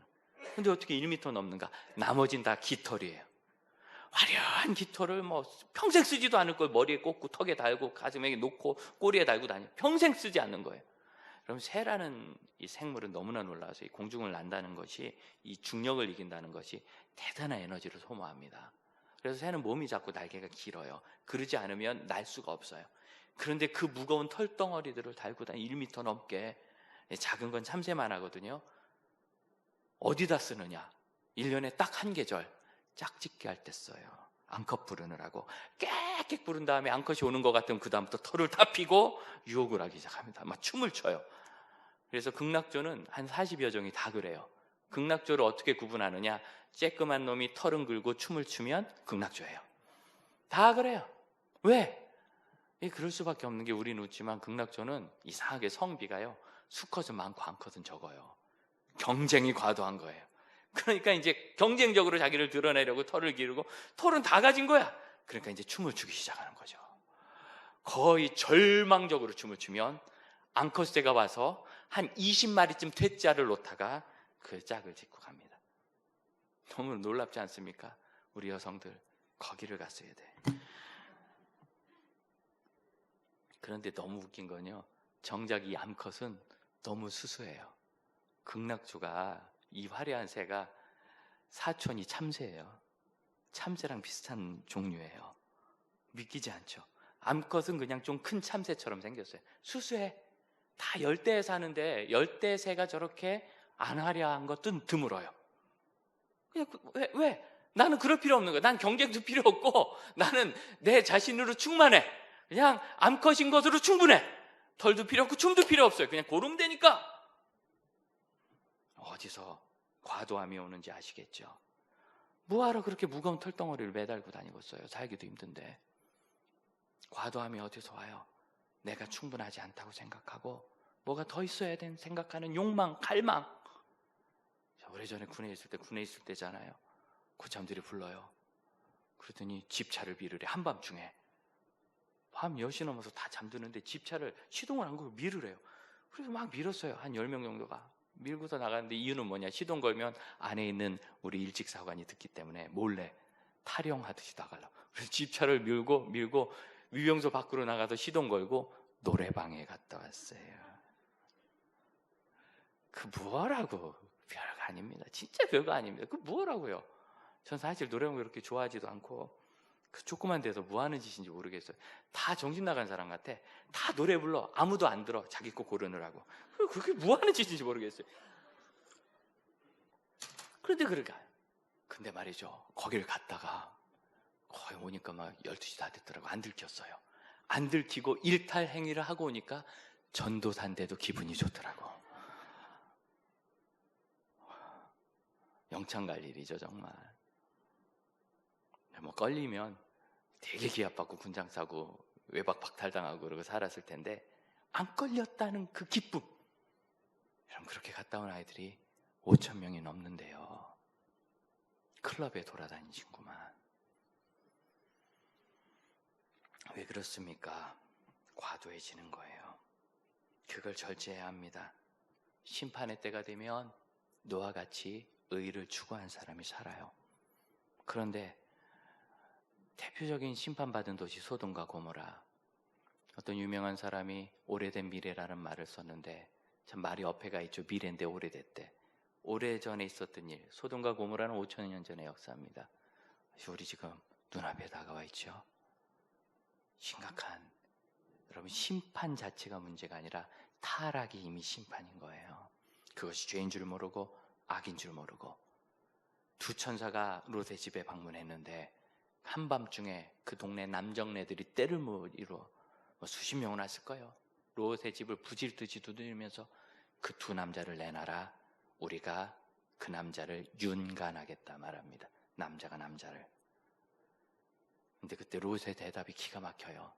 근데 어떻게 1m 넘는가? 나머진 다 깃털이에요. 화려한 깃털을 뭐 평생 쓰지도 않을 걸 머리에 꽂고 턱에 달고 가슴에 놓고 꼬리에 달고 다녀. 평생 쓰지 않는 거예요. 그럼 새라는 이 생물은 너무나 놀라워서 이 공중을 난다는 것이, 이 중력을 이긴다는 것이 대단한 에너지를 소모합니다. 그래서 새는 몸이 작고 날개가 길어요. 그러지 않으면 날 수가 없어요. 그런데 그 무거운 털덩어리들을 달고 다니 1m 넘게, 작은 건 참새만 하거든요. 어디다 쓰느냐? 1년에 딱 한 계절, 짝짓기 할 때 써요. 암컷 부르느라고. 깨끗 부른 다음에 암컷이 오는 것 같으면 그 다음부터 털을 다 피고 유혹을 하기 시작합니다. 막 춤을 춰요. 그래서 극락조는 한 40여 종이 다 그래요. 극락조를 어떻게 구분하느냐? 쬐끄만 놈이 털은 긁고 춤을 추면 극락조예요. 다 그래요. 왜? 그럴 수밖에 없는 게, 우리는 웃지만 극락조는 이상하게 성비가요, 수컷은 많고 암컷은 적어요. 경쟁이 과도한 거예요. 그러니까 이제 경쟁적으로 자기를 드러내려고 털을 기르고, 털은 다 가진 거야. 그러니까 이제 춤을 추기 시작하는 거죠. 거의 절망적으로 춤을 추면 암컷새가 와서 한 20마리쯤 퇴짜를 놓다가 그 짝을 짓고 갑니다. 너무 놀랍지 않습니까? 우리 여성들 거기를 갔어야 돼. 그런데 너무 웃긴 건요, 정작 이 암컷은 너무 수수해요. 극락조가, 이 화려한 새가 사촌이 참새예요. 참새랑 비슷한 종류예요. 믿기지 않죠? 암컷은 그냥 좀 큰 참새처럼 생겼어요. 수수해. 다 열대에 사는데 열대새가 저렇게 안 화려한 것도 드물어요. 그냥 왜? 나는 그럴 필요 없는 거야. 난 경쟁도 필요 없고 나는 내 자신으로 충만해. 그냥 암컷인 것으로 충분해. 털도 필요 없고 춤도 필요 없어요. 그냥 고르면 되니까. 어디서 과도함이 오는지 아시겠죠? 뭐하러 그렇게 무거운 털덩어리를 매달고 다니고 있어요? 살기도 힘든데. 과도함이 어디서 와요? 내가 충분하지 않다고 생각하고 뭐가 더 있어야 되는 생각하는 욕망, 갈망. 오래전에 군에 있을 때잖아요. 고참들이 불러요. 그러더니 집차를 미루래. 한밤중에 밤 10시 넘어서 다 잠드는데 집차를 시동을 안 걸고 미루래요. 그래서 막 밀었어요. 한 10명 정도가 밀고서 나가는데 이유는 뭐냐? 시동 걸면 안에 있는 우리 일직사관이 듣기 때문에 몰래 타령하듯이 나가려고. 그래서 집차를 밀고 위병소 밖으로 나가서 시동 걸고 노래방에 갔다 왔어요. 그 뭐라고? 별거 아닙니다. 진짜 별거 아닙니다. 그 뭐라고요? 전 사실 노래방 그렇게 좋아하지도 않고 그 조그만 데서 뭐 하는 짓인지 모르겠어요. 다 정신 나간 사람 같아. 다 노래 불러. 아무도 안 들어. 자기 거 고르느라고. 그게 뭐 하는 짓인지 모르겠어요. 그런데 그럴까? 근데 말이죠. 거기를 갔다가 거의 오니까 막 12시 다 됐더라고. 안 들켰어요. 안 들키고 일탈 행위를 하고 오니까 전도사인데도 기분이 좋더라고. 영창 갈 일이죠, 정말. 뭐 걸리면 되게 기합받고 군장 싸고 외박 박탈당하고 그러고 살았을 텐데 안 걸렸다는 그 기쁨. 여러분, 그렇게 갔다 온 아이들이 5,000명이 넘는데요. 클럽에 돌아다니신구만. 왜 그렇습니까? 과도해지는 거예요. 그걸 절제해야 합니다. 심판의 때가 되면 노아와 같이 의를 추구한 사람이 살아요. 그런데 대표적인 심판받은 도시 소돔과 고모라, 어떤 유명한 사람이 오래된 미래라는 말을 썼는데 참 말이 어폐가 있죠. 미래인데 오래됐대. 오래전에 있었던 일, 소돔과 고모라는 5,000년 전의 역사입니다. 우리 지금 눈앞에 다가와 있죠. 심각한, 여러분, 심판 자체가 문제가 아니라 타락이 이미 심판인 거예요. 그것이 죄인 줄 모르고 악인 줄 모르고. 두 천사가 롯의 집에 방문했는데 한밤중에 그 동네 남정네들이 때를 물이로 수십 명은 왔을 거예요. 롯의 집을 부질듯이 두드리면서 그 두 남자를 내놔라. 우리가 그 남자를 윤간하겠다 말합니다. 남자가 남자를. 근데 그때 롯의 대답이 기가 막혀요.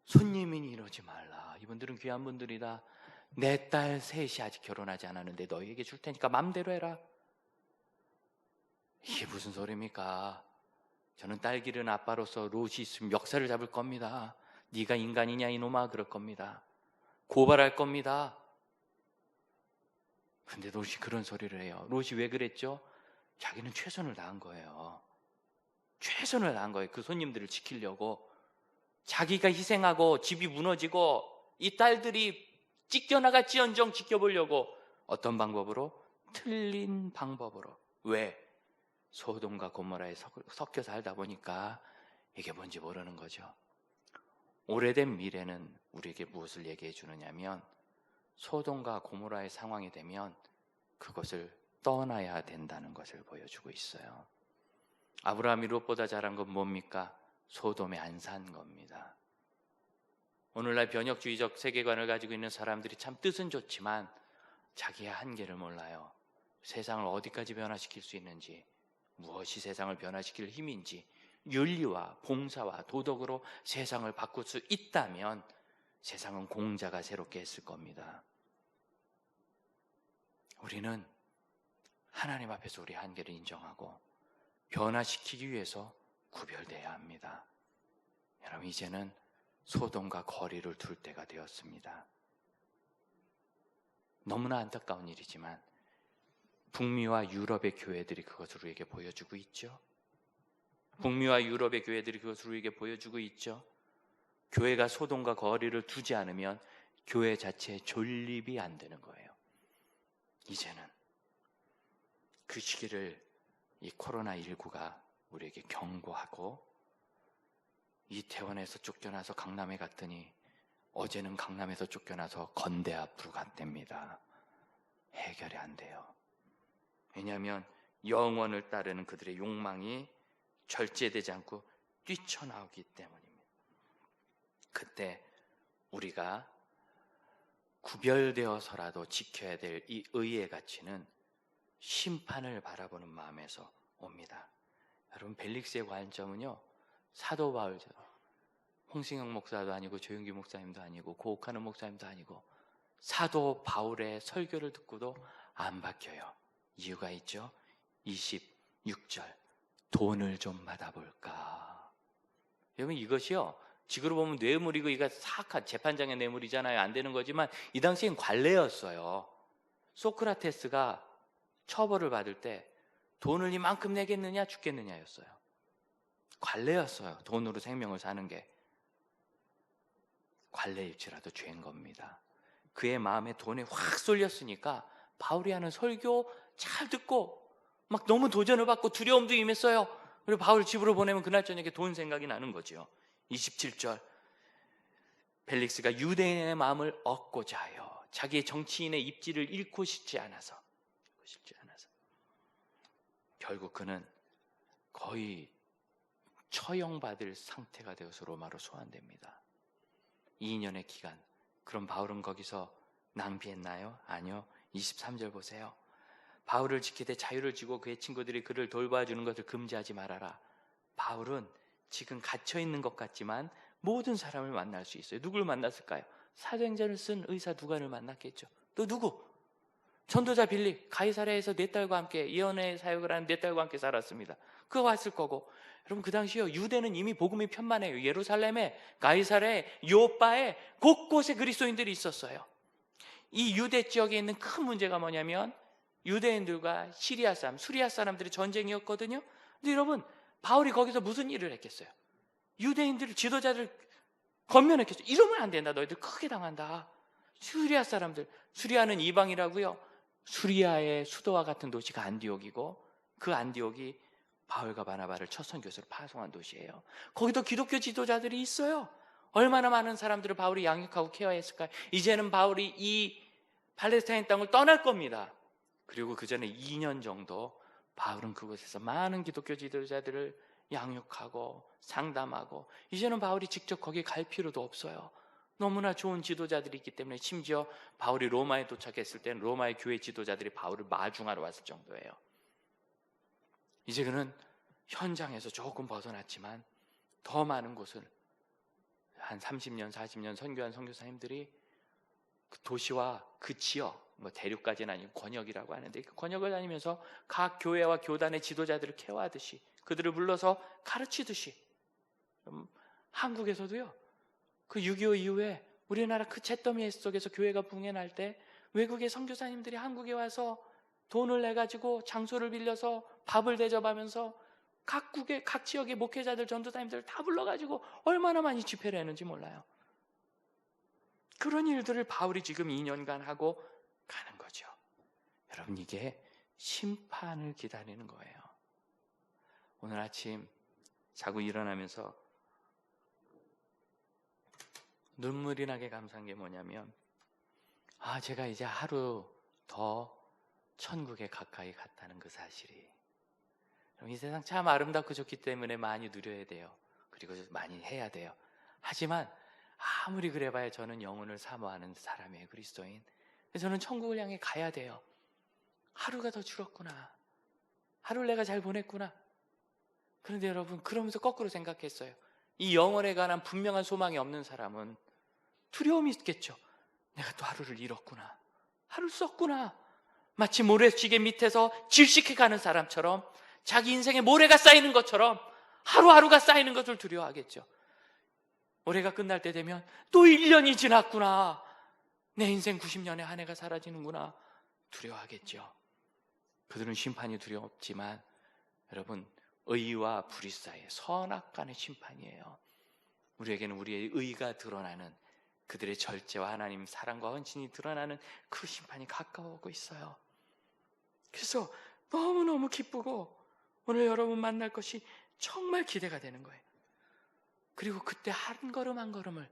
손님이니 이러지 말라. 이분들은 귀한 분들이다. 내 딸 셋이 아직 결혼하지 않았는데 너희에게 줄 테니까 마음대로 해라. 이게 무슨 소리입니까? 저는 딸 기른 아빠로서 롯이 있으면 역사를 잡을 겁니다. 네가 인간이냐 이놈아 그럴 겁니다. 고발할 겁니다. 근데 롯이 그런 소리를 해요. 롯이 왜 그랬죠? 자기는 최선을 다한 거예요. 최선을 다한 거예요. 그 손님들을 지키려고. 자기가 희생하고 집이 무너지고 이 딸들이 찢겨나갈지언정 지켜보려고. 어떤 방법으로? 틀린 방법으로. 왜? 소돔과 고모라에 섞여 살다 보니까 이게 뭔지 모르는 거죠. 오래된 미래는 우리에게 무엇을 얘기해 주느냐면 소돔과 고모라의 상황이 되면 그것을 떠나야 된다는 것을 보여주고 있어요. 아브라함이 롯보다 잘한 건 뭡니까? 소돔에 안 산 겁니다. 오늘날 변혁주의적 세계관을 가지고 있는 사람들이 참 뜻은 좋지만 자기의 한계를 몰라요. 세상을 어디까지 변화시킬 수 있는지, 무엇이 세상을 변화시킬 힘인지, 윤리와 봉사와 도덕으로 세상을 바꿀 수 있다면 세상은 공자가 새롭게 했을 겁니다. 우리는 하나님 앞에서 우리 한계를 인정하고 변화시키기 위해서 구별돼야 합니다. 여러분, 이제는 소돔과 거리를 둘 때가 되었습니다. 너무나 안타까운 일이지만 북미와 유럽의 교회들이 그것을 우리에게 보여주고 있죠. 북미와 유럽의 교회들이 그것을 우리에게 보여주고 있죠. 교회가 소돔과 거리를 두지 않으면 교회 자체에 존립이 안 되는 거예요. 이제는 그 시기를 이 코로나19가 우리에게 경고하고 이태원에서 쫓겨나서 강남에 갔더니 어제는 강남에서 쫓겨나서 건대 앞으로 갔답니다. 해결이 안 돼요. 왜냐하면 영원을 따르는 그들의 욕망이 절제되지 않고 뛰쳐나오기 때문입니다. 그때 우리가 구별되어서라도 지켜야 될 이 의의 가치는 심판을 바라보는 마음에서 옵니다. 여러분, 벨릭스의 관점은요, 사도 바울, 홍승영 목사도 아니고 조용기 목사님도 아니고 고옥하는 목사님도 아니고 사도 바울의 설교를 듣고도 안 바뀌어요. 이유가 있죠. 26절, 돈을 좀 받아볼까. 여러분, 이것이요, 지금으로 보면 뇌물이고 이거 사악한 재판장의 뇌물이잖아요. 안 되는 거지만 이 당시엔 관례였어요. 소크라테스가 처벌을 받을 때 돈을 이만큼 내겠느냐 죽겠느냐였어요. 관례였어요. 돈으로 생명을 사는 게. 관례일지라도 죄인 겁니다. 그의 마음에 돈에 확 쏠렸으니까 바울이 하는 설교 잘 듣고 막 너무 도전을 받고 두려움도 임했어요. 그리고 바울을 집으로 보내면 그날 저녁에 돈 생각이 나는 거죠. 27절, 벨릭스가 유대인의 마음을 얻고자 하여 자기의 정치인의 입지를 잃고 싶지 않아서 결국 그는 거의 처형받을 상태가 되어서 로마로 소환됩니다. 2년의 기간. 그럼 바울은 거기서 낭비했나요? 아니요. 23절 보세요. 바울을 지키되 자유를 주고 그의 친구들이 그를 돌봐주는 것을 금지하지 말아라. 바울은 지금 갇혀있는 것 같지만 모든 사람을 만날 수 있어요. 누구를 만났을까요? 사도행전을 쓴 의사 누가를 만났겠죠. 또 누구? 전도자 빌립, 가이사랴에서 네 딸과 함께 예언의 사역을 하는 네 딸과 함께 살았습니다. 그거 왔을 거고. 여러분, 그 당시요, 유대는 이미 복음이 편만해요. 예루살렘에, 가이사랴에, 요빠에 곳곳에 그리스도인들이 있었어요. 이 유대 지역에 있는 큰 문제가 뭐냐면 유대인들과 시리아 사람, 수리아 사람들의 전쟁이었거든요. 근데 여러분, 바울이 거기서 무슨 일을 했겠어요? 유대인들, 지도자들 건면했겠죠. 이러면 안 된다. 너희들 크게 당한다. 수리아 사람들, 수리아는 이방이라고요. 수리아의 수도와 같은 도시가 안디옥이고 그 안디옥이 바울과 바나바를 첫 선교사로 파송한 도시예요. 거기도 기독교 지도자들이 있어요. 얼마나 많은 사람들을 바울이 양육하고 케어했을까요? 이제는 바울이 이 팔레스타인 땅을 떠날 겁니다. 그리고 그 전에 2년 정도 바울은 그곳에서 많은 기독교 지도자들을 양육하고 상담하고, 이제는 바울이 직접 거기 갈 필요도 없어요. 너무나 좋은 지도자들이 있기 때문에, 심지어 바울이 로마에 도착했을 때는 로마의 교회 지도자들이 바울을 마중하러 왔을 정도예요. 이제 그는 현장에서 조금 벗어났지만 더 많은 곳을 한 30년, 40년 선교한 선교사님들이 그 도시와 그 지역, 뭐 대륙까지는 아니고 권역이라고 하는데, 그 권역을 다니면서 각 교회와 교단의 지도자들을 케어하듯이, 그들을 불러서 가르치듯이, 한국에서도요, 그 6.25 이후에 우리나라 그 잿더미 속에서 교회가 붕괴날 때 외국의 선교사님들이 한국에 와서 돈을 내가지고 장소를 빌려서 밥을 대접하면서 각 지역의 목회자들, 전도사님들을 다 불러가지고 얼마나 많이 집회를 했는지 몰라요. 그런 일들을 바울이 지금 2년간 하고 가는 거죠. 여러분, 이게 심판을 기다리는 거예요. 오늘 아침 자고 일어나면서 눈물이 나게 감사한 게 뭐냐면, 제가 이제 하루 더 천국에 가까이 갔다는 그 사실이. 이 세상 참 아름답고 좋기 때문에 많이 누려야 돼요. 그리고 많이 해야 돼요. 하지만 아무리 그래봐야 저는 영혼을 사모하는 사람이에요. 그리스도인. 저는 천국을 향해 가야 돼요. 하루가 더 줄었구나. 하루를 내가 잘 보냈구나. 그런데 여러분, 그러면서 거꾸로 생각했어요. 이 영혼에 관한 분명한 소망이 없는 사람은 두려움이 있겠죠. 내가 또 하루를 잃었구나. 하루를 썼구나. 마치 모래시계 밑에서 질식해가는 사람처럼, 자기 인생에 모래가 쌓이는 것처럼 하루하루가 쌓이는 것을 두려워하겠죠. 올해가 끝날 때 되면 또 1년이 지났구나. 내 인생 90년의 한 해가 사라지는구나. 두려워하겠죠. 그들은 심판이 두렵지만 여러분, 의와 불의 사이의 선악간의 심판이에요. 우리에게는 우리의 의가 드러나는, 그들의 절제와 하나님 사랑과 헌신이 드러나는 그 심판이 가까워오고 있어요. 그래서 너무너무 기쁘고 오늘 여러분 만날 것이 정말 기대가 되는 거예요. 그리고 그때 한 걸음 한 걸음을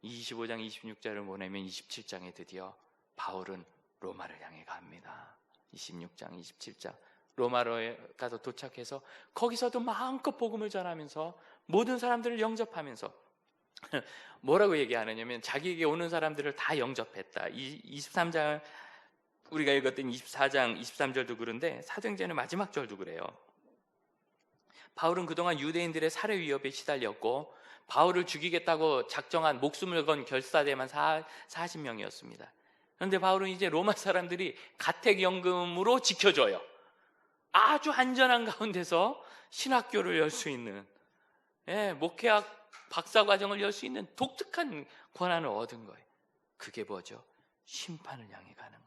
25장 26절을 보내면 27장에 드디어 바울은 로마를 향해 갑니다. 26장 27장 로마로에 가서 도착해서 거기서도 마음껏 복음을 전하면서 모든 사람들을 영접하면서 뭐라고 얘기하느냐면 자기에게 오는 사람들을 다 영접했다. 23장 우리가 읽었던 24장 23절도 그런데 사도행전의 마지막 절도 그래요. 바울은 그동안 유대인들의 살해 위협에 시달렸고 바울을 죽이겠다고 작정한 목숨을 건 결사대만 40명이었습니다. 그런데 바울은 이제 로마 사람들이 가택연금으로 지켜줘요. 아주 안전한 가운데서 신학교를 열 수 있는, 목회학 박사과정을 열 수 있는 독특한 권한을 얻은 거예요. 그게 뭐죠? 심판을 향해 가는 거예요.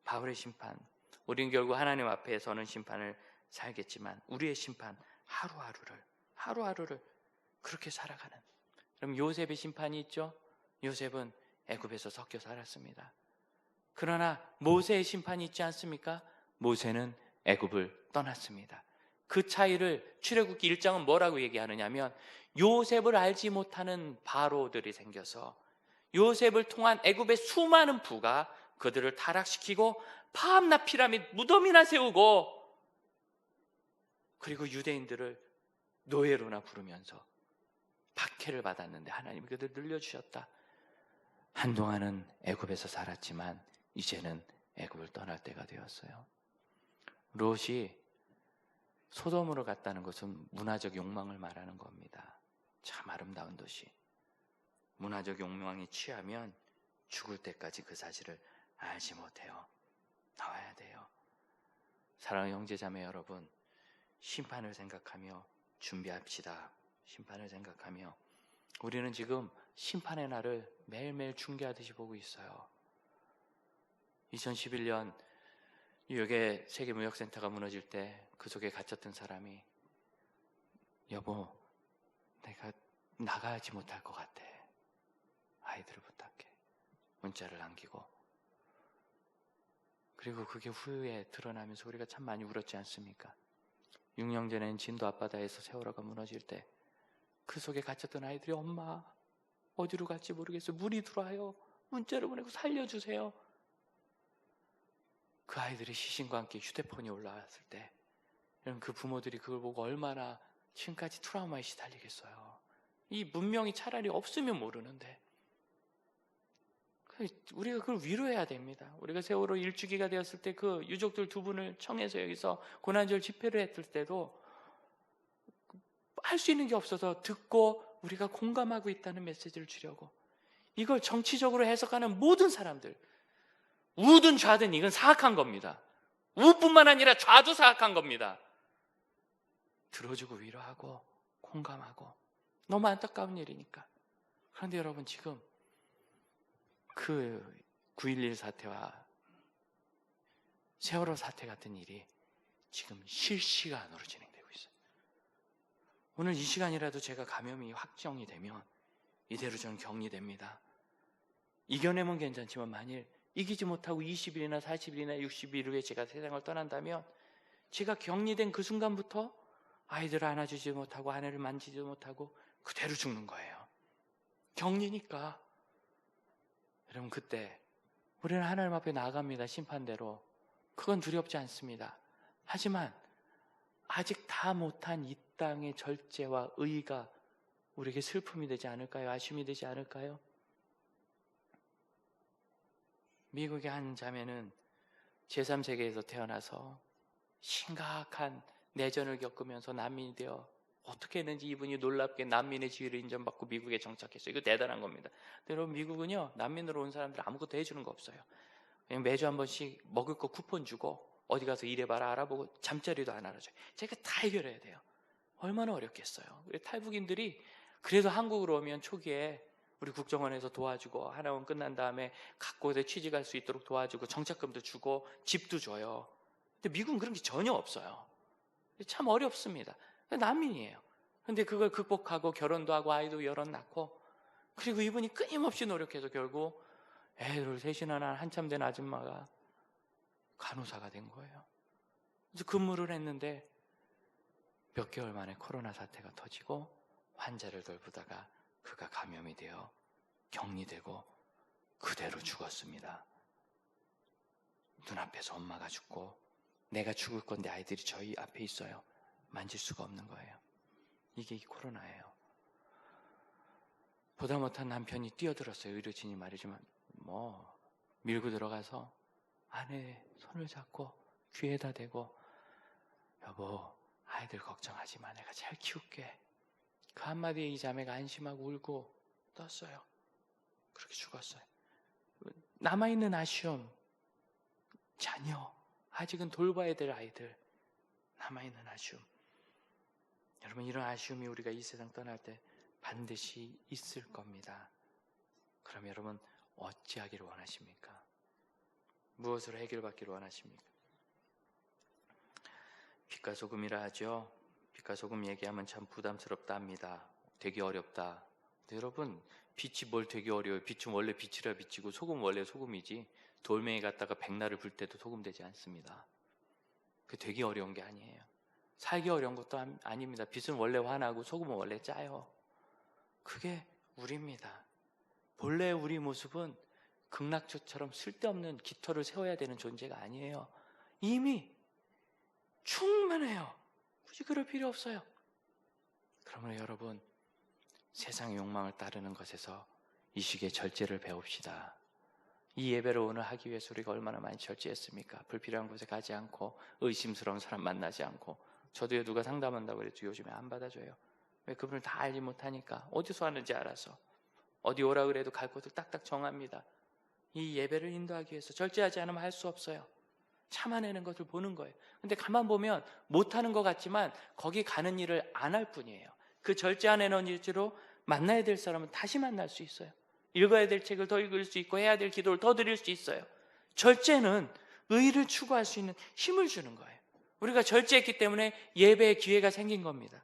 바울의 심판, 우리는 결국 하나님 앞에 서는 심판을 살겠지만 우리의 심판, 하루하루를 그렇게 살아가는. 그럼 요셉의 심판이 있죠? 요셉은 애굽에서 섞여 살았습니다. 그러나 모세의 심판이 있지 않습니까? 모세는 애굽을 떠났습니다. 그 차이를 출애굽기 1장은 뭐라고 얘기하느냐면 요셉을 알지 못하는 바로들이 생겨서 요셉을 통한 애굽의 수많은 부가 그들을 타락시키고 밤낮 피라밋 무덤이나 세우고 그리고 유대인들을 노예로나 부르면서 박해를 받았는데 하나님이 그들을 늘려주셨다. 한동안은 애굽에서 살았지만 이제는 애굽을 떠날 때가 되었어요. 롯이 소돔으로 갔다는 것은 문화적 욕망을 말하는 겁니다. 참 아름다운 도시. 문화적 욕망에 취하면 죽을 때까지 그 사실을 알지 못해요. 나와야 돼요. 사랑하는 형제자매 여러분, 심판을 생각하며 준비합시다. 심판을 생각하며 우리는 지금 심판의 날을 매일매일 중계하듯이 보고 있어요. 2011년 뉴욕의 세계무역센터가 무너질 때 그 속에 갇혔던 사람이 여보, 내가 나가지 못할 것 같아. 아이들을 부탁해. 문자를 남기고 그리고 그게 후에 드러나면서 우리가 참 많이 울었지 않습니까? 6년 전엔 진도 앞바다에서 세월호가 무너질 때 그 속에 갇혔던 아이들이 엄마 어디로 갈지 모르겠어요. 물이 들어와요. 문자를 보내고 살려주세요. 그 아이들의 시신과 함께 휴대폰이 올라왔을 때 그 부모들이 그걸 보고 얼마나 지금까지 트라우마에 시달리겠어요. 이 문명이 차라리 없으면 모르는데 우리가 그걸 위로해야 됩니다. 우리가 세월호 일주기가 되었을 때 그 유족들 두 분을 청해서 여기서 고난절 집회를 했을 때도 할 수 있는 게 없어서 듣고 우리가 공감하고 있다는 메시지를 주려고 이걸 정치적으로 해석하는 모든 사람들 우든 좌든 이건 사악한 겁니다. 우뿐만 아니라 좌도 사악한 겁니다. 들어주고 위로하고 공감하고 너무 안타까운 일이니까. 그런데 여러분 지금 그 9.11 사태와 세월호 사태 같은 일이 지금 실시간으로 진행되고 있어요. 오늘 이 시간이라도 제가 감염이 확정이 되면 이대로 저는 격리됩니다. 이겨내면 괜찮지만 만일 이기지 못하고 20일이나 40일이나 60일 후에 제가 세상을 떠난다면 제가 격리된 그 순간부터 아이들을 안아주지 못하고 아내를 만지지 못하고 그대로 죽는 거예요. 격리니까. 여러분 그때 우리는 하나님 앞에 나아갑니다. 심판대로. 그건 두렵지 않습니다. 하지만 아직 다 못한 이 땅의 절제와 의가 우리에게 슬픔이 되지 않을까요? 아쉬움이 되지 않을까요? 미국의 한 자매는 제3세계에서 태어나서 심각한 내전을 겪으면서 난민이 되어 어떻게 했는지 이분이 놀랍게 난민의 지위를 인정받고 미국에 정착했어요. 이거 대단한 겁니다. 근데 여러분 미국은요 난민으로 온 사람들 아무것도 해주는 거 없어요. 그냥 매주 한 번씩 먹을 거 쿠폰 주고 어디 가서 일해봐라 알아보고 잠자리도 안 알아줘요. 제가 다 해결해야 돼요. 얼마나 어렵겠어요. 우리 탈북인들이 그래도 한국으로 오면 초기에 우리 국정원에서 도와주고 하나원 끝난 다음에 각 곳에 취직할 수 있도록 도와주고 정착금도 주고 집도 줘요. 근데 미국은 그런 게 전혀 없어요. 참 어렵습니다. 난민이에요. 근데 그걸 극복하고 결혼도 하고 아이도 여럿 낳고 그리고 이분이 끊임없이 노력해서 결국 애를 셋이나 낳은 한참 된 아줌마가 간호사가 된 거예요. 그래서 근무를 했는데 몇 개월 만에 코로나 사태가 터지고 환자를 돌보다가 그가 감염이 되어 격리되고 그대로 죽었습니다. 눈앞에서 엄마가 죽고 내가 죽을 건데 아이들이 저희 앞에 있어요. 만질 수가 없는 거예요. 이게 이 코로나예요. 보다 못한 남편이 뛰어들었어요. 의료진이 말이지만 밀고 들어가서 아내 손을 잡고 귀에다 대고, 여보, 아이들 걱정하지 마, 내가 잘 키울게. 그 한마디에 이 자매가 안심하고 울고 떴어요. 그렇게 죽었어요. 남아있는 아쉬움, 자녀, 아직은 돌봐야 될 아이들, 남아있는 아쉬움. 여러분, 이런 아쉬움이 우리가 이 세상 떠날 때 반드시 있을 겁니다. 그럼 여러분, 어찌하기를 원하십니까? 무엇으로 해결받기를 원하십니까? 빛과 소금이라 하죠. 빛과 소금 얘기하면 참 부담스럽다 합니다. 되게 어렵다. 근데 여러분, 빛이 뭘 되게 어려워요. 빛은 원래 빛이라 빛이고 소금은 원래 소금이지, 돌멩이 갖다가 백날을 불 때도 소금 되지 않습니다. 그 되게 어려운 게 아니에요. 살기 어려운 것도 아닙니다. 빛은 원래 환하고 소금은 원래 짜요. 그게 우리입니다. 본래 우리 모습은 극락조처럼 쓸데없는 깃털을 세워야 되는 존재가 아니에요. 이미 충만해요. 굳이 그럴 필요 없어요. 그러면 여러분, 세상의 욕망을 따르는 것에서 이 시기에 절제를 배웁시다. 이 예배를 오늘 하기 위해서 우리가 얼마나 많이 절제했습니까? 불필요한 곳에 가지 않고, 의심스러운 사람 만나지 않고. 저도요, 누가 상담한다고 그랬죠. 요즘에 안 받아줘요. 왜? 그분을 다 알지 못하니까. 어디서 하는지 알아서. 어디 오라 그래도 갈 곳을 딱딱 정합니다. 이 예배를 인도하기 위해서 절제하지 않으면 할 수 없어요. 참아내는 것을 보는 거예요. 근데 가만 보면 못하는 것 같지만 거기 가는 일을 안 할 뿐이에요. 그 절제한 에너지로 만나야 될 사람은 다시 만날 수 있어요. 읽어야 될 책을 더 읽을 수 있고 해야 될 기도를 더 드릴 수 있어요. 절제는 의를 추구할 수 있는 힘을 주는 거예요. 우리가 절제했기 때문에 예배의 기회가 생긴 겁니다.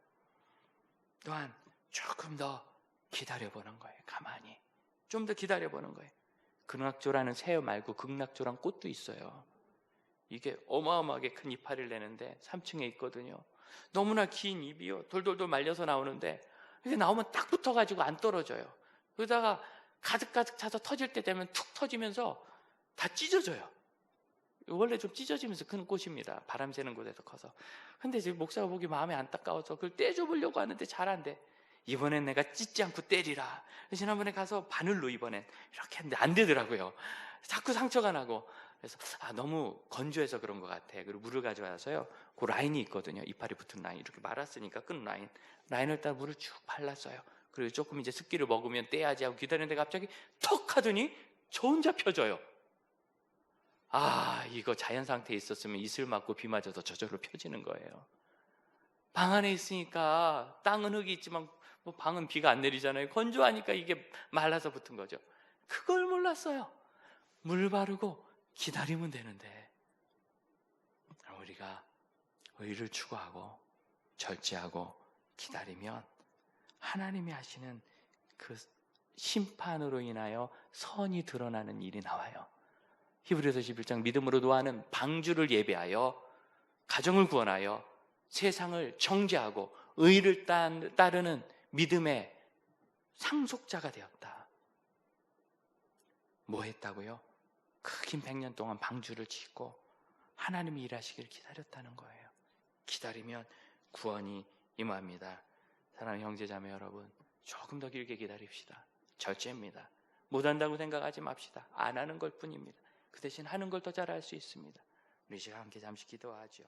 또한 조금 더 기다려보는 거예요. 가만히 좀 더 기다려보는 거예요. 극락조라는 새 말고 극락조란 꽃도 있어요. 이게 어마어마하게 큰 이파리를 내는데 3층에 있거든요. 너무나 긴 잎이요, 돌돌돌 말려서 나오는데 이게 나오면 딱 붙어가지고 안 떨어져요. 그러다가 가득가득 차서 터질 때 되면 툭 터지면서 다 찢어져요. 원래 좀 찢어지면서 큰 꽃입니다. 바람 새는 곳에서 커서. 근데 이제 목사가 보기 마음에 안타까워서 그걸 떼줘보려고 하는데 잘 안 돼. 이번엔 내가 찢지 않고 때리라. 지난번에 가서 바늘로 이번엔 이렇게 했는데 안 되더라고요. 자꾸 상처가 나고. 그래서 너무 건조해서 그런 것 같아. 그리고 물을 가져와서요, 그 라인이 있거든요. 이파리 붙은 라인, 이렇게 말았으니까 끈 라인을 따라 물을 쭉 발랐어요. 그리고 조금 이제 습기를 먹으면 떼야지 하고 기다리는데 갑자기 턱 하더니 저 혼자 펴져요. 이거 자연 상태에 있었으면 이슬 맞고 비 맞아도 저절로 펴지는 거예요. 방 안에 있으니까 땅은 흙이 있지만 방은 비가 안 내리잖아요. 건조하니까 이게 말라서 붙은 거죠. 그걸 몰랐어요. 물 바르고 기다리면 되는데, 우리가 의를 추구하고 절제하고 기다리면 하나님이 하시는 그 심판으로 인하여 선이 드러나는 일이 나와요. 히브리서 11장 믿음으로 노아는 방주를 예배하여 가정을 구원하여 세상을 정죄하고 의를 따르는 믿음의 상속자가 되었다. 뭐 했다고요? 긴 100년 동안 방주를 짓고 하나님이 일하시길 기다렸다는 거예요. 기다리면 구원이 임합니다. 사랑하는 형제자매 여러분, 조금 더 길게 기다립시다. 절제입니다. 못한다고 생각하지 맙시다. 안 하는 것 뿐입니다. 그 대신 하는 걸 더 잘할 수 있습니다. 우리 시간 함께 잠시 기도하죠.